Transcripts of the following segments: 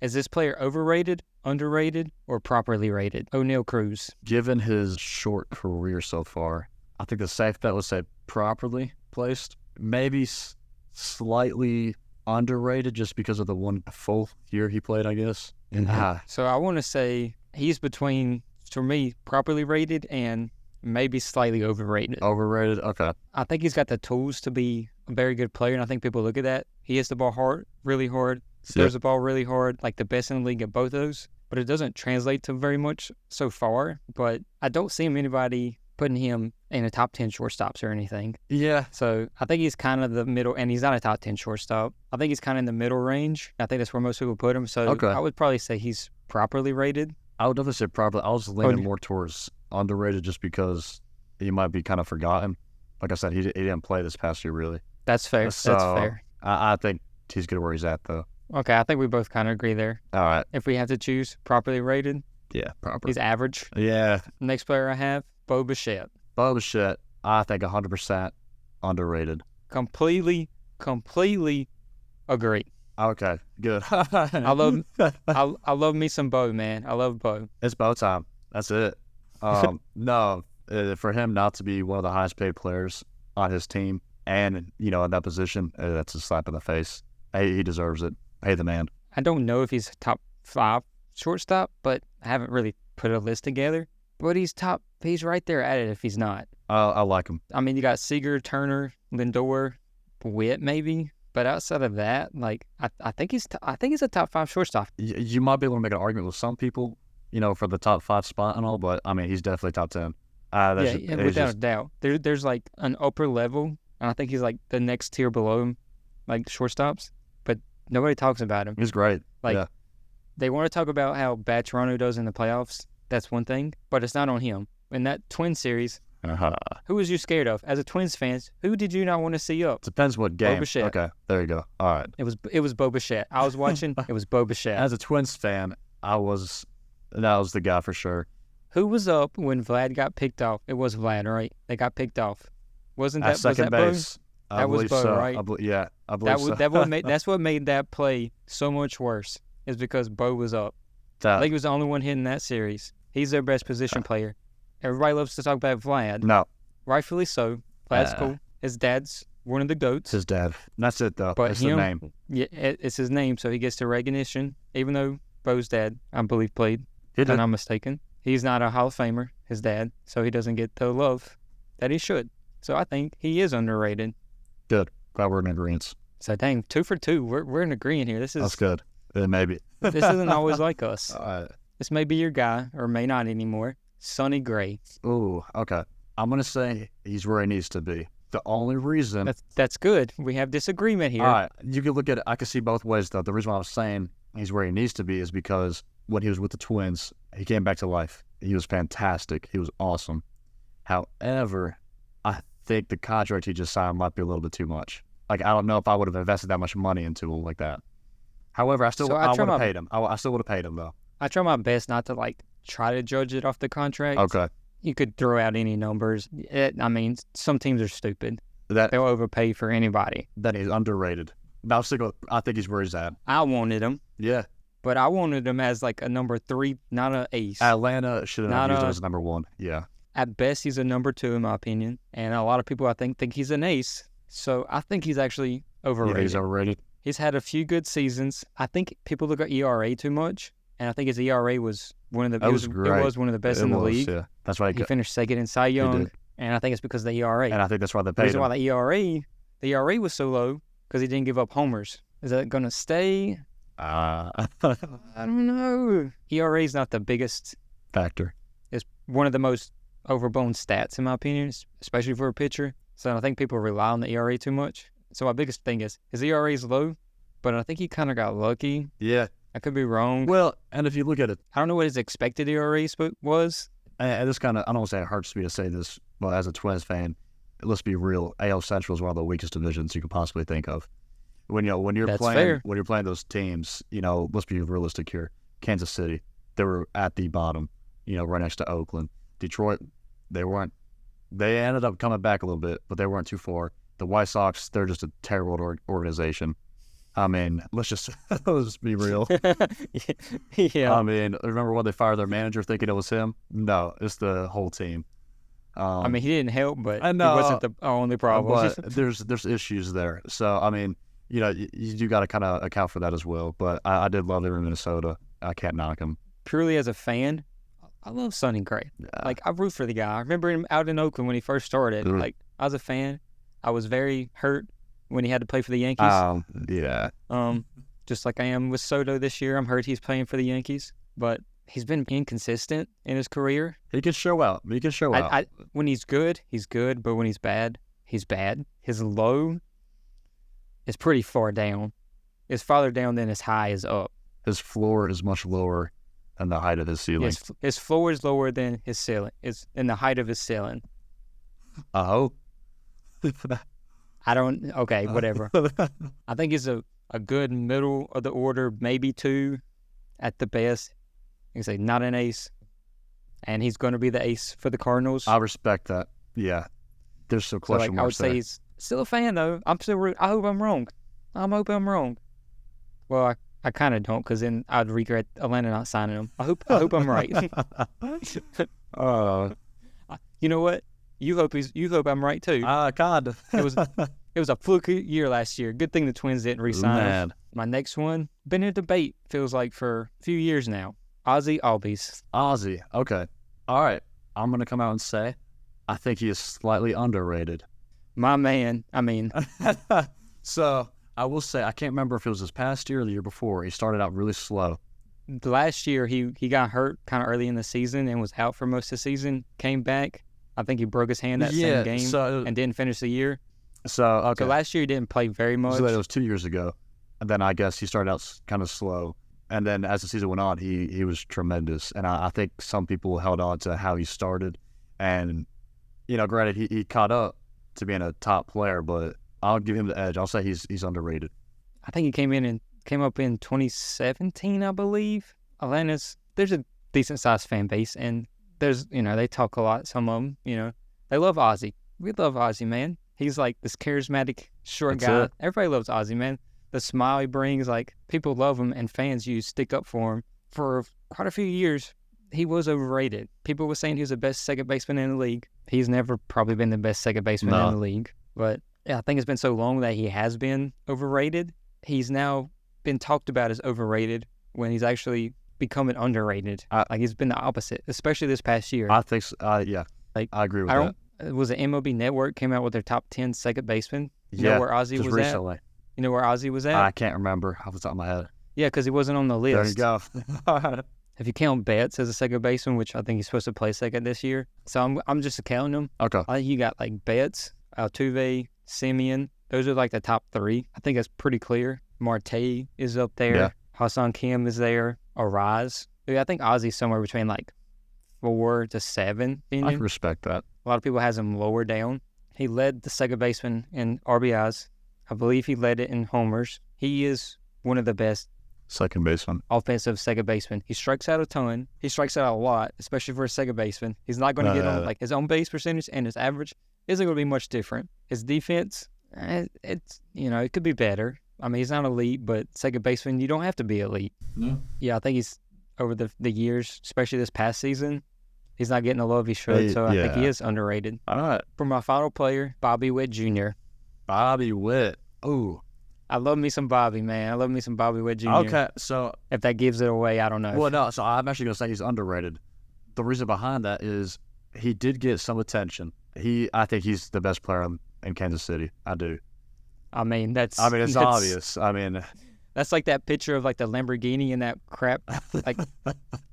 Is this player overrated, underrated, or properly rated? Oneil Cruz. Given his short career so far, I think the safe bet would say properly placed. Maybe slightly underrated just because of the one full year he played, I guess. So I want to say he's between, for me, properly rated and maybe slightly overrated. Overrated? Okay. I think he's got the tools to be a very good player, and I think people look at that. He hits the ball hard, really hard, throws the ball really hard, like the best in the league at both of those. But it doesn't translate to very much so far. But I don't see anybody putting him in a top 10 shortstops or anything. Yeah. So I think he's kind of the middle, and he's not a top 10 shortstop. I think he's kind of in the middle range. I think that's where most people put him. So I would probably say he's properly rated. I would definitely say properly. I was leaning more towards underrated just because he might be kind of forgotten. Like I said, he didn't play this past year, really. That's fair. So that's fair. I think he's good where he's at, though. Okay, I think we both kind of agree there. All right. If we have to choose properly rated, yeah, proper. He's average. Yeah. Next player I have, Bichette. Bichette, I think 100% underrated. Completely agree. Okay, good. I love me some Bo, man. I love Bo. It's Bo time. That's it. No, for him not to be one of the highest paid players on his team and, in that position, that's a slap in the face. He deserves it. Pay the man. I don't know if he's top 5 shortstop, but I haven't really put a list together. But he's right there at it if he's not. I like him. I mean, you got Seager, Turner, Lindor, Witt maybe. But outside of that, I think he's a top 5 shortstop. You might be able to make an argument with some people, for the top 5 spot and all, but I mean, he's definitely top 10. Without a doubt. There's like an upper level, and I think he's like the next tier below him, like shortstops. But nobody talks about him. He's great. They want to talk about how bad Toronto does in the playoffs. That's one thing, but it's not on him. In that Twins series, who was you scared of? As a Twins fan, who did you not want to see up? Depends what game. Bichette. Okay, there you go. All right. It was Bichette. I was watching. It was Bichette. As a Twins fan, that was the guy for sure. Who was up when Vlad got picked off? It was Vlad, right? They got picked off. Wasn't that second base? Bo? That was Bo, so. right? I believe so. That's what made that play so much worse. Is because Bo was up. I think he was the only one hitting that series. He's their best position player. Everybody loves to talk about Vlad. No. Rightfully so. Vlad's cool. His dad's one of the GOATs. It's his dad. That's it, though. But it's the name. Yeah, it's his name, so he gets the recognition. Even though Bo's dad, I believe, played. He did. And I'm mistaken. He's not a Hall of Famer, his dad, so he doesn't get the love that he should. So I think he is underrated. Good. Glad we're in agreement. So dang, 2 for 2. We're in agreement here. That's good. Maybe. This isn't always like us. All right. This may be your guy, or may not anymore. Sonny Gray. Ooh, okay. I'm going to say he's where he needs to be. The only reason... That's good. We have disagreement here. All right. You can look at it. I can see both ways, though. The reason why I was saying he's where he needs to be is because when he was with the Twins, he came back to life. He was fantastic. He was awesome. However, I think the contract he just signed might be a little bit too much. I don't know if I would have invested that much money into him like that. However, I would have paid him. I still would have paid him, though. I try my best not to, try to judge it off the contract. Okay. You could throw out any numbers. Some teams are stupid. They'll overpay for anybody. That he's underrated. I think he's where he's at. I wanted him. Yeah. But I wanted him as, a number 3, not an ace. Atlanta should have used him as number 1. Yeah. At best, he's a number 2, in my opinion. And a lot of people, I think he's an ace. So I think he's actually overrated. Yeah, he's overrated. He's had a few good seasons. I think people look at ERA too much, and I think his ERA was one of the one of the best in the league. Yeah, that's why he finished second in Cy Young, and I think it's because of the ERA. And I think that's why they paid him. The reason why the ERA was so low because he didn't give up homers. Is that going to stay? I don't know. ERA is not the biggest factor. It's one of the most overblown stats in my opinion, especially for a pitcher. So I think people rely on the ERA too much. So my biggest thing is his ERA is low, but I think he kind of got lucky. Yeah. I could be wrong. Well, and if you look at it, I don't know what his expected ERA was. And this kind of, I don't want to say it hurts me to say this, but as a Twins fan, let's be real. AL Central is one of the weakest divisions you could possibly think of. When you're playing those teams, let's be realistic here. Kansas City, they were at the bottom, right next to Oakland. Detroit, they ended up coming back a little bit, but they weren't too far. The White Sox, they're just a terrible organization. I mean, let's just be real. Yeah. I mean, remember when they fired their manager thinking it was him? No, it's the whole team. I mean, he didn't help, but I he know, wasn't the only problem. but there's issues there. So I mean, you do got to kind of account for that as well. But I did love him in Minnesota. I can't knock him. Purely as a fan, I love Sonny Gray. Like, I root for the guy. I remember him out in Oakland when he first started. Like, as a fan, I was very hurt when he had to play for the Yankees. Yeah. Just like I am with Soto this year. I'm hurt he's playing for the Yankees, but he's been inconsistent in his career. He can show out. When he's good, but when he's bad, he's bad. His low is pretty far down. It's farther down than his high is up. His floor is much lower than the height of his ceiling. His floor is lower than his ceiling. It's in the height of his ceiling. Oh. Okay, whatever. I think he's a good middle of the order, maybe 2 at the best. You can say not an ace, and he's going to be the ace for the Cardinals. I respect that. Yeah. There's some question marks I would say he's still a fan, though. I hope I'm wrong. I hope I'm wrong. Well, I kind of don't, because then I'd regret Atlanta not signing him. I hope I'm right. You know what? You hope I'm right too. God. It was a fluke year last year. Good thing the Twins didn't re-sign him. My next one, been in a debate, feels like, for a few years now. Ozzie Albies. Ozzie. Okay. All right. I'm going to come out and say I think he is slightly underrated. My man. I mean. So I will say, I can't remember if it was this past year or the year before. He started out really slow. Last year, he got hurt kind of early in the season and was out for most of the season. Came back. I think he broke his hand that same game and didn't finish the year. So last year he didn't play very much. So that was 2 years ago. And then I guess he started out kind of slow. And then as the season went on, he was tremendous. And I think some people held on to how he started. And, granted, he caught up to being a top player, but I'll give him the edge. I'll say he's underrated. I think he came up in 2017, I believe. There's a decent-sized fan base, and there's, they talk a lot, some of them, they love Ozzie. We love Ozzie, man. He's like this charismatic, short guy. Everybody loves Ozzie, man. The smile he brings, like, people love him, and fans stick up for him. For quite a few years, he was overrated. People were saying he was the best second baseman in the league. He's never probably been the best second baseman in the league. But yeah, I think it's been so long that he has been overrated. He's now been talked about as overrated when he's actually becoming underrated. Like, he's been the opposite, especially this past year. I think so. Yeah. Like, I agree with that. Was it MLB Network came out with their top 10 second basemen? You know where Ozzie was recently. At? You know where Ozzie was at? I can't remember off the top of my head. Yeah, because he wasn't on the list. There you go. If you count Betts as a second baseman, which I think he's supposed to play second this year, so I'm just counting them. Okay. I think you got like Betts, Altuve, Simeon. Those are like the top 3. I think that's pretty clear. Marte is up there. Yeah. Ha-Seong Kim is there. Araz. I think Ozzie's somewhere between like 4 to 7. I can respect that. A lot of people has him lower down. He led the second baseman in RBIs. I believe he led it in homers. He is one of the best second baseman, offensive second baseman. He strikes out a ton. He strikes out a lot, especially for a secon baseman. He's not going to get on, like, his on base percentage and his average isn't going to be much different. His defense, it could be better. I mean, he's not elite, but second baseman, you don't have to be elite. No. Yeah, I think he's over the years, especially this past season, he's not getting the love he should. So I think he is underrated. All right. For my final player, Bobby Witt Jr. Bobby Witt. Ooh. I love me some Bobby, man. I love me some Bobby Witt Jr. Okay, so if that gives it away, I don't know. Well, no, so I'm actually going to say he's underrated. The reason behind that is he did get some attention. I think he's the best player in Kansas City. I do. I mean, it's obvious. I mean, that's like that picture of like the Lamborghini in that crap, like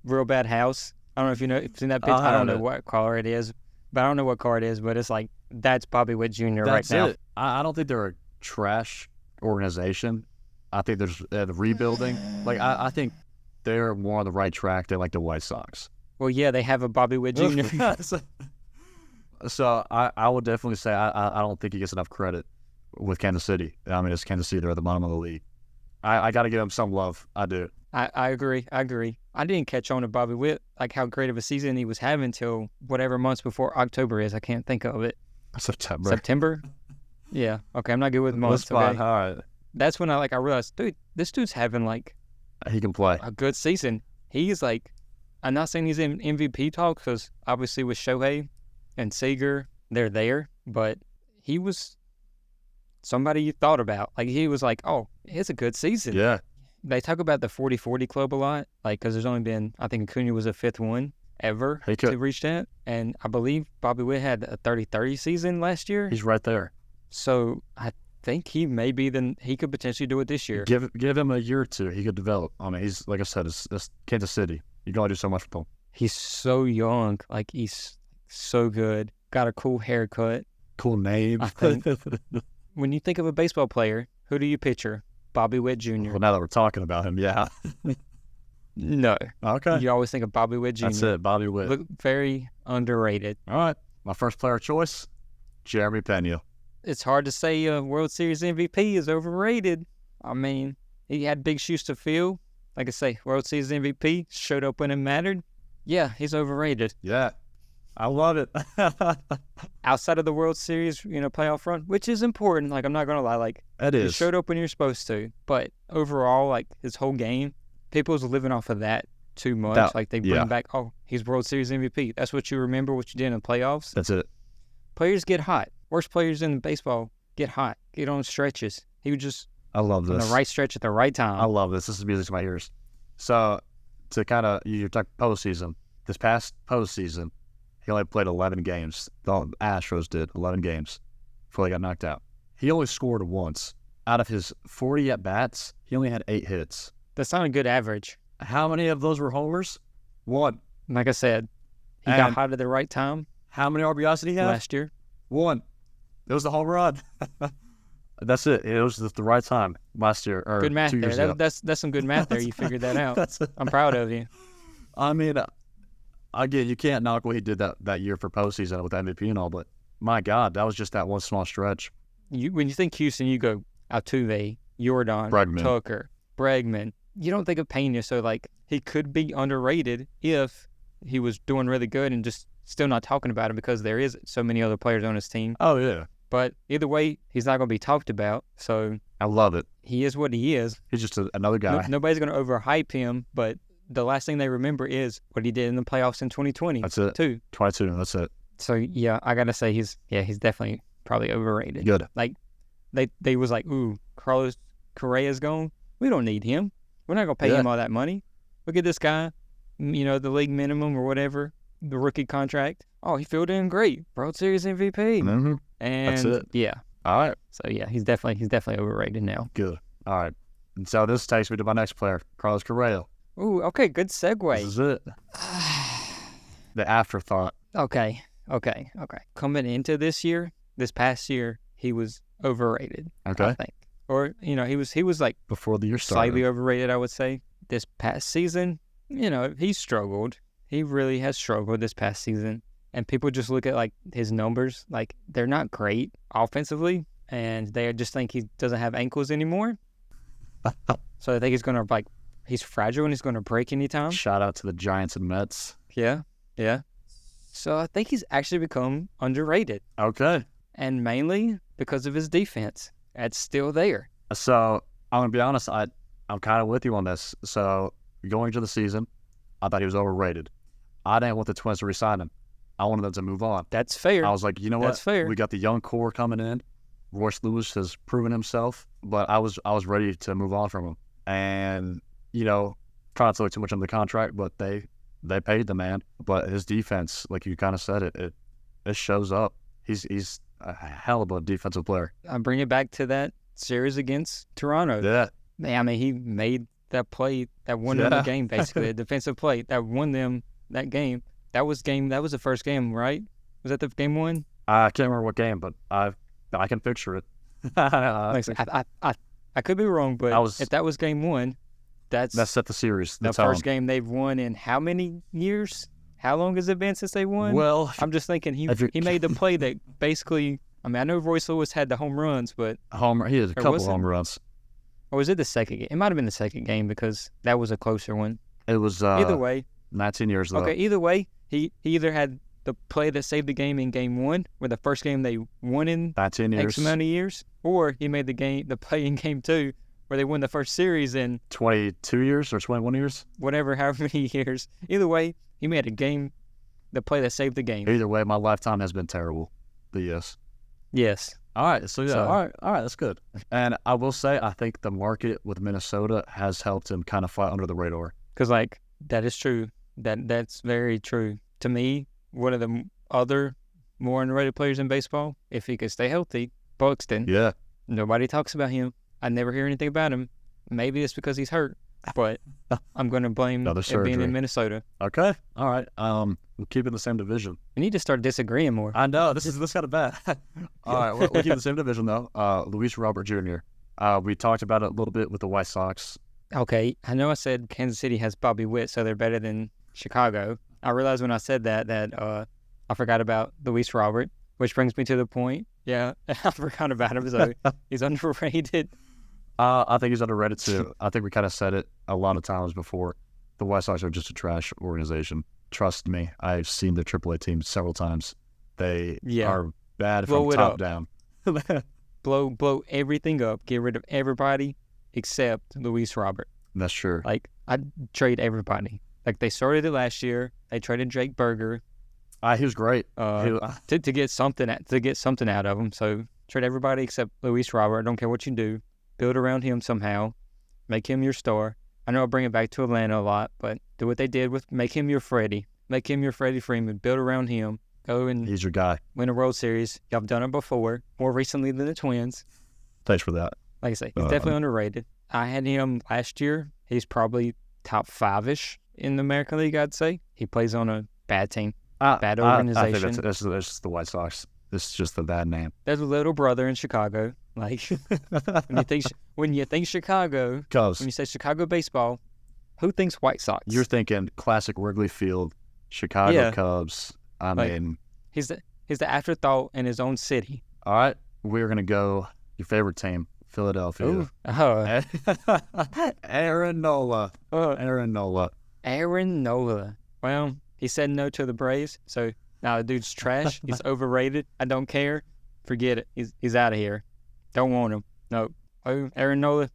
real bad house. I don't know if you've seen that picture. I don't know what car it is, but it's like, that's Bobby Witt Jr. That's right now. It. I don't think they're a trash organization. I think there's the rebuilding. Like, I think they're more on the right track. They're like the White Sox. Well, yeah, they have a Bobby Witt Jr. So I would definitely say I don't think he gets enough credit with Kansas City. I mean, it's Kansas City. They're at the bottom of the league. I got to give him some love. I do. I agree. I didn't catch on to Bobby Witt, like how great of a season he was having until whatever months before October is. I can't think of it. September? Yeah. Okay, I'm not good with months. That's fine. Okay? All right. that's when I realized, dude, this dude's having like He can play. a good season. He's like, I'm not saying he's in MVP talk because obviously with Shohei and Seager, they're there, but he was somebody you thought about. Like he was like, oh, it's a good season. Yeah. They talk about the 40-40 club a lot, like because there's only been, I think Acuna was the 5th one ever to reach that, and I believe Bobby Witt had a 30-30 season last year. He's right there. So I think he may be he could potentially do it this year. Give him a year or two. He could develop. I mean, he's like I said, it's Kansas City. You can only do so much with him. He's so young. Like he's so good. Got a cool haircut. Cool name. I think. When you think of a baseball player, who do you picture? Bobby Witt Jr. Well, now that we're talking about him, yeah. No. Okay. You always think of Bobby Witt Jr. That's it, Bobby Witt. Look very underrated. All right. My first player choice, Jeremy Pena. It's hard to say a World Series MVP is overrated. I mean, he had big shoes to fill. Like I say, World Series MVP, showed up when it mattered. Yeah, he's overrated. Yeah. I love it. Outside of the World Series, playoff run, which is important. Like, I'm not going to lie. Like, it is. He showed up when you're supposed to. But overall, like, his whole game, people's living off of that too much. They bring back, oh, he's World Series MVP. That's what you remember, what you did in the playoffs. That's it. Players get hot. Worst players in baseball get hot, get on stretches. He was just I love this. on the right stretch at the right time. I love this. This is music to my ears. So, to kind of, you're talking postseason. This past postseason, he only played 11 games. The Astros did 11 games before they got knocked out. He only scored once. Out of his 40 at-bats, he only had 8 hits. That's not a good average. How many of those were homers? 1. Like I said, he got hot at the right time. How many RBIs did he have? Last year? 1. It was the home run. That's it. It was the right time last year. Or good math 2 years there. ago. That's some good math there. You figured that out. I'm proud of you. I mean, again, you can't knock what he did that year for postseason with MVP and all, but my God, that was just that one small stretch. When you think Houston, you go Altuve, Jordan, Bregman. Tucker, Bregman. You don't think of Pena, so like he could be underrated if he was doing really good and just still not talking about him because there is so many other players on his team. Oh, yeah. But either way, he's not going to be talked about. So I love it. He is what he is. He's just another guy. Nobody's going to overhype him, but the last thing they remember is what he did in the playoffs in 2020. That's it. 22. That's it. So yeah, I gotta say he's definitely probably overrated. Good. Like they was like, ooh, Carlos Correa's gone. We don't need him. We're not gonna pay him all that money. Look at this guy. The league minimum or whatever, the rookie contract. Oh, he filled in great. World Series MVP. Mm-hmm. And that's it. Yeah. All right. So yeah, he's definitely overrated now. Good. All right. And so this takes me to my next player, Carlos Correa. Ooh, okay, good segue. This is it. The afterthought. Okay. Coming into this past year, he was overrated. Okay. I think. Or, he was like before the year started. Slightly overrated, I would say. This past season, he struggled. He really has struggled this past season. And people just look at like his numbers, like they're not great offensively, and they just think he doesn't have ankles anymore. So I think he's gonna he's fragile and he's gonna break anytime. Shout out to the Giants and Mets. Yeah. So I think he's actually become underrated. Okay. And mainly because of his defense. It's still there. So I'm gonna be honest, I'm kind of with you on this. So going into the season, I thought he was overrated. I didn't want the Twins to resign him. I wanted them to move on. That's fair. I was like, you know what? That's fair. We got the young core coming in. Royce Lewis has proven himself, but I was ready to move on from him. And, trying not to look too much on the contract, but they paid the man. But his defense, like you kind of said, it shows up. He's a hell of a defensive player. I bring it back to that series against Toronto. Yeah. I mean, he made that play that won them the game, basically, a defensive play that won them that game. That was the first game, right? Was that the game one? I can't remember what game, but I can picture it. I could be wrong, but if that was game one, that set the series. The first game they've won in how many years? How long has it been since they won? Well, I'm just thinking he made the play that basically. I mean, I know Royce Lewis had the home runs, but he has a couple home runs. Or was it the second game? It might have been the second game because that was a closer one. It was either way. 19 years though. Okay, either way, he either had the play that saved the game in game 1, or the first game they won in 19 years. X amount of years, or he made the play in game 2 where they won the first series in 22 years or 21 years? whatever, however many years. Either way, he made the play that saved the game. Either way, my lifetime has been terrible. But yes. Yes. All right. So, yeah. All right. That's good. And I will say, I think the market with Minnesota has helped him kind of fly under the radar. Because, like, that is true. That's very true. To me, one of the other more underrated players in baseball, if he could stay healthy, Buxton. Yeah. Nobody talks about him. I never hear anything about him. Maybe it's because he's hurt, but I'm going to blame it being in Minnesota. Okay. All right. We'll keep it in the same division. We need to start disagreeing more. I know. This kind of bad. All right. We'll keep it in the same division, though. Luis Robert Jr. We talked about it a little bit with the White Sox. Okay. I know I said Kansas City has Bobby Witt, so they're better than Chicago. I realized when I said that I forgot about Luis Robert, which brings me to the point. Yeah, I forgot about him, so he's underrated. I think he's underrated, too. I think we kind of said it a lot of times before. The White Sox are just a trash organization. Trust me, I've seen the AAA team several times. They are bad from top down. blow everything up. Get rid of everybody except Luis Robert. That's true. Like, I'd trade everybody. Like, they started it last year. They traded Jake Berger. He was great. To get something out of him. So trade everybody except Luis Robert. I don't care what you do. Build around him somehow. Make him your star. I know I bring it back to Atlanta a lot, but do what they did with make him your Freddie. Make him your Freddie Freeman. Build around him. Go and he's your guy. Win a World Series. Y'all have done it before. More recently than the Twins. Thanks for that. Like I say, he's definitely underrated. I had him last year. He's probably top 5-ish in the American League, I'd say. He plays on a bad team. Bad organization. I think that's just the White Sox. This is just a bad name. There's a little brother in Chicago. Like when you think Chicago, Cubs. When you say Chicago baseball, who thinks White Sox? You're thinking classic Wrigley Field, Chicago Cubs. I mean, he's the afterthought in his own city. All right, we're gonna go your favorite team, Philadelphia. Aaron Nola. Aaron Nola. Well, he said no to the Braves, so now the dude's trash. He's overrated. I don't care. Forget it. He's out of here. Don't want him. No. Oh, Aaron Nola,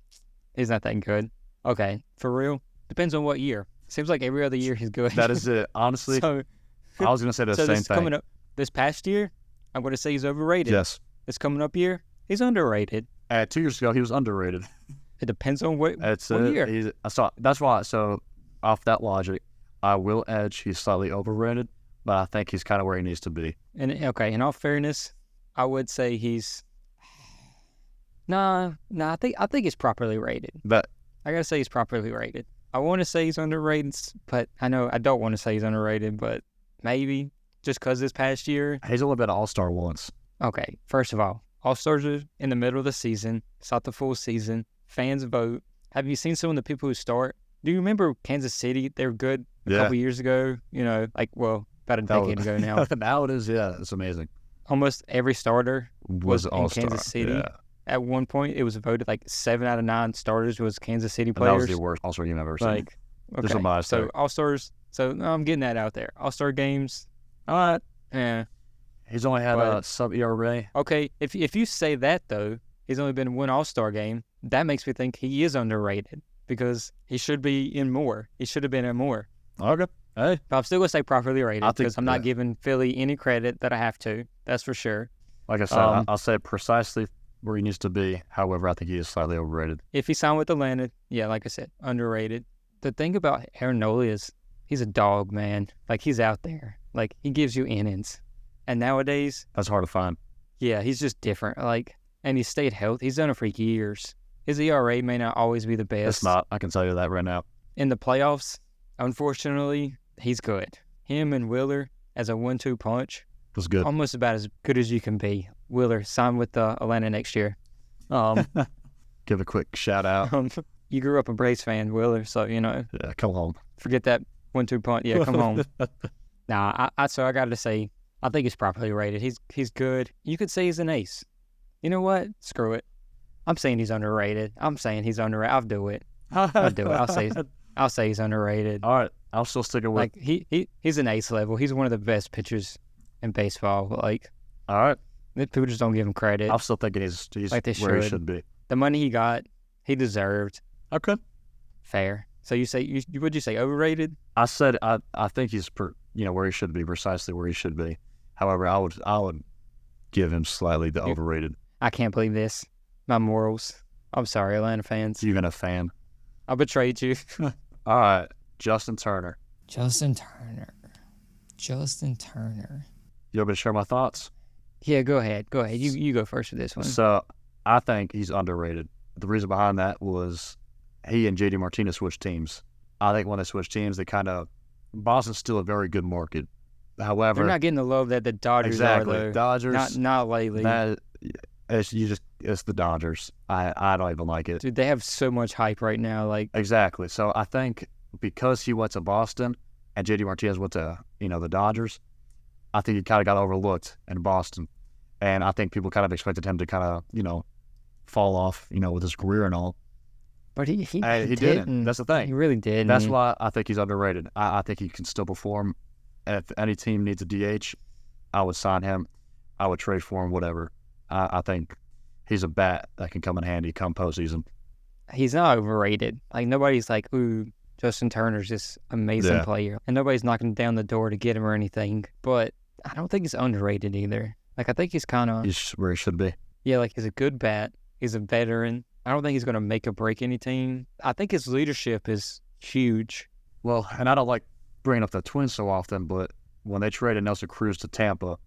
he's not that good. Okay, for real? Depends on what year. Seems like every other year he's good. That is it. Honestly, I was going to say the same thing. Coming up, this past year, I'm going to say he's overrated. Yes. This coming up year, he's underrated. 2 years ago, he was underrated. It depends on what year. That's why. So, off that logic, I will edge. He's slightly overrated, but I think he's kind of where he needs to be. And okay, in all fairness, I would say he's I think he's properly rated. But I gotta say he's properly rated. I want to say he's underrated, but I know I don't want to say he's underrated. But maybe just because this past year, he's only been an All-Star once. Okay, first of all, All-Stars are in the middle of the season. It's not the full season. Fans vote. Have you seen some of the people who start? Do you remember Kansas City? They were good a couple years ago. You know, about a decade ago now. Now it is. Yeah, it's amazing. Almost every starter was in All-Star. Kansas City. Yeah. At one point, it was voted 7 out of 9 starters was Kansas City players. And that was the worst All-Star game I've ever seen. Okay. There's some bias so there. All-Stars. So I'm getting that out there. All-Star games. All right. Yeah. He's only had a sub-ERA. Okay. If you say that, though, he's only been in one All-Star game, that makes me think he is underrated because he should be in more. He should have been in more. Okay. Hey. But I'm still going to say properly rated because I'm not giving Philly any credit that I have to. That's for sure. Like I said, I'll say precisely where he needs to be. However, I think he is slightly overrated. If he signed with Atlanta, like I said, underrated. The thing about Aaron Nola is he's a dog, man. He's out there. He gives you innings. And nowadays... That's hard to find. Yeah, he's just different. And he stayed healthy. He's done it for years. His ERA may not always be the best. It's not. I can tell you that right now. In the playoffs, unfortunately, he's good. Him and Wheeler as a 1-2 punch. Was good. Almost about as good as you can be. Wheeler signed with Atlanta next year. Give a quick shout out. You grew up a Braves fan, Wheeler, so Yeah, come home. Forget that 1-2 punt. Yeah, come home. So I got to say, I think he's properly rated. He's good. You could say he's an ace. You know what? Screw it. I'm saying he's underrated. I'll do it. I'll do it. I'll say he's underrated. All right. I'll still stick it with. Like he's an ace level. He's one of the best pitchers in baseball. Like All right. people just don't give him credit. I'm still thinking he's Like they where he should. should be. The money he got, he deserved. Okay. Fair. So you say would you say overrated? I said I think he's where he should be, precisely where he should be. However, I would give him slightly the overrated. I can't believe this. My morals. I'm sorry, Atlanta fans. Even a fan. I betrayed you. All right, Justin Turner. Justin Turner. You want me to share my thoughts? Yeah, go ahead. You go first for this one. So I think he's underrated. The reason behind that was he and JD Martinez switched teams. I think when they switched teams, Boston's still a very good market. However, they're not getting the love that the Dodgers are, though. Dodgers, not lately. It's the Dodgers. I don't even like it. Dude, they have so much hype right now. Like Exactly. So I think because he went to Boston and JD Martinez went to the Dodgers, I think he kind of got overlooked in Boston, and I think people kind of expected him to kind of fall off with his career and all. But he didn't. That's the thing. He really did. That's why I think he's underrated. I think he can still perform. And if any team needs a DH, I would sign him. I would trade for him, whatever. I think he's a bat that can come in handy come postseason. He's not overrated. Like, nobody's like, ooh, Justin Turner's this amazing player. And nobody's knocking down the door to get him or anything. But I don't think he's underrated either. Like, I think he's kind of... He's where he should be. Yeah, like, he's a good bat. He's a veteran. I don't think he's going to make or break any team. I think his leadership is huge. Well, and I don't like bringing up the Twins so often, but when they traded Nelson Cruz to Tampa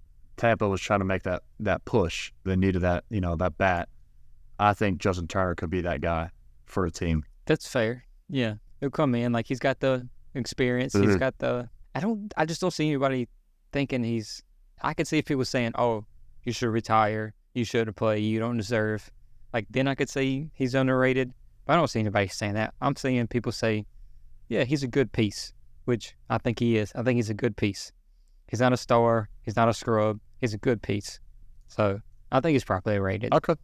was trying to make that push. They needed that, that bat. I think Justin Turner could be that guy for a team. That's fair. Yeah. He'll come in. Like, he's got the experience. He's got the... I just don't see anybody thinking he's... I could see people saying, oh, you should retire. You shouldn't play. You don't deserve... Like, then I could say he's underrated. But I don't see anybody saying that. I'm seeing people say, yeah, he's a good piece, which I think he is. I think he's a good piece. He's not a star. He's not a scrub. He's a good piece. So I think he's properly rated. Okay.